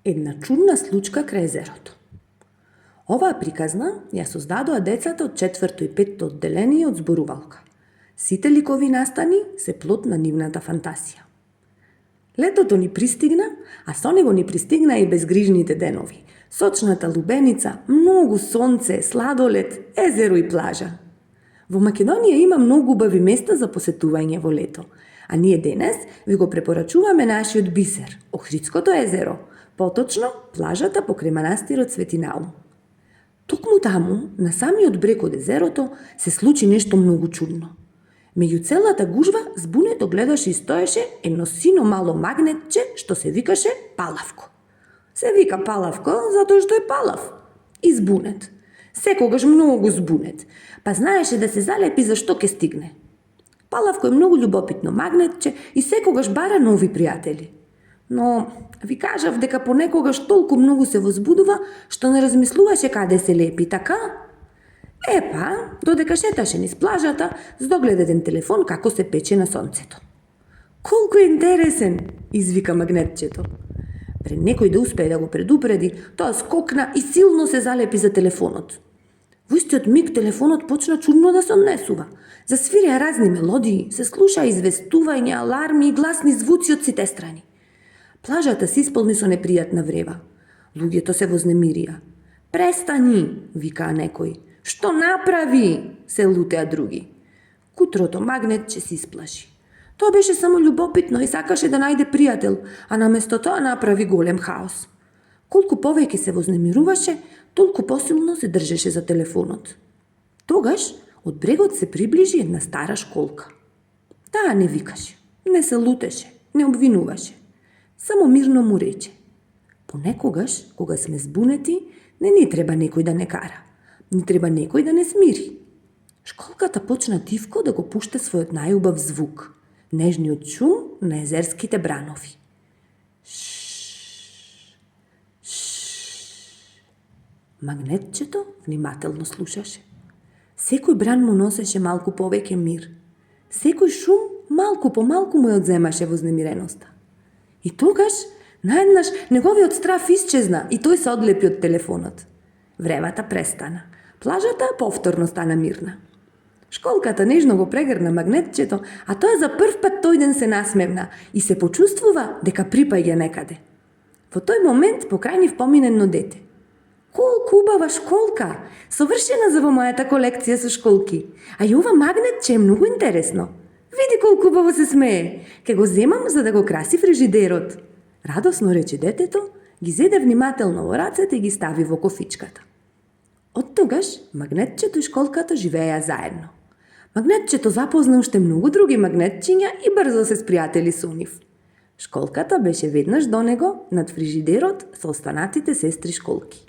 Една чудна случка крај езерото. Оваа приказна ја создадоа децата од 4-то и 5-то одделение од зборувалка. Сите ликови настани се плод на нивната фантазија. Летото ни пристигна, а со него ни пристигна и безгрижните денови. Сочната лубеница, многу сонце, сладолед, езеро и плажа. Во Македонија има многу убави места за посетување во лето, а ние денес ви го препорачуваме нашиот бисер, Охридското езеро, поточно плажата покрај манастирот Свети Наум. Токму таму, на самиот брег од езерото, се случи нешто многу чудно. Меѓу целата гужва збунето гледаше и стоеше едно сино мало магнетче што се викаше Палавко. Се вика Палавко затоа што е палав и збунет. Секогаш многу збунет, па знаеше да се залепи за што ќе стигне. Палавко е многу љубопитно магнетче и секогаш бара нови пријатели. Но ви кажав дека понекогаш толку многу се возбудува што не размислуваше каде се лепи, така? Епа, додека шеташе низ плажата, здогледа еден телефон како се пече на сонцето. Колку е интересен, извика магнетчето. Пред некој да успее да го предупреди, тоа скокна и силно се залепи за телефонот. Во истиот миг телефонот почна чудно да се однесува. Засвиреа разни мелодии, се слушаа известувања, аларми и гласни звуци од сите страни. Плажата се исполни со непријатна врева. Луѓето се вознемирија. Престани, викаа некој. Што направи? Се лутеа други. Кутрото магнетче се исплаши. Тоа беше само љубопитно и сакаше да најде пријател, а наместо тоа направи голем хаос. Колку повеќе се вознемируваше, толку посилно се држеше за телефонот. Тогаш од брегот се приближи една стара школка. Таа не викаше, не се лутеше, не обвинуваше. Само мирно му рече: понекогаш, кога сме збунети, не ни треба некој да не кара. Ни треба некој да не смири. Школката почна тивко да го пушта својот најубав звук, нежниот шум на езерските бранови. Магнетчето внимателно слушаше. Секој бран му носеше малку повеќе мир. Секој шум малку по малку му ја одземаше вознемиреноста. И тогаш, наеднаш, неговиот страф исчезна и тој се одлепи од телефонот. Вревата престана. Плажата повторно стана мирна. Школката нежно го прегрна магнетчето, а тоа за прв пат тој ден се насмевна и се почувствува дека припаѓа некаде. Во тој момент покрај нив помина едно дете. Колку убава школка! Совршена за во мојата колекција со школки. А и ова магнетче е многу интересно. Види колку убаво се смее. Ке го земам за да го краси фрижидерот. Радосно рече детето, ги зеде внимателно во рацете и ги стави во кофичката. Од тогаш магнетчето и школката живееа заедно. Магнетчето запозна уште многу други магнетчиња и брзо се спријатели со нив. Школката беше веднаш до него над фрижидерот со останатите сестри школки.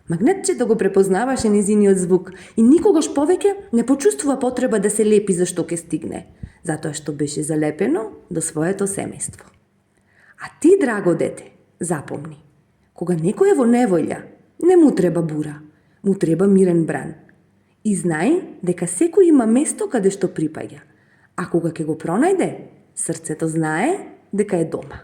Магнетчето го препознаваше низиниот звук и никогаш повеќе не почувствува потреба да се лепи за што ќе стигне, затоа што беше залепено до своето семејство. А ти, драго дете, запомни, кога некој е во неволја, не му треба бура, му треба мирен бран. И знај дека секој има место каде што припаѓа, а кога ќе го пронајде, срцето знае дека е дома.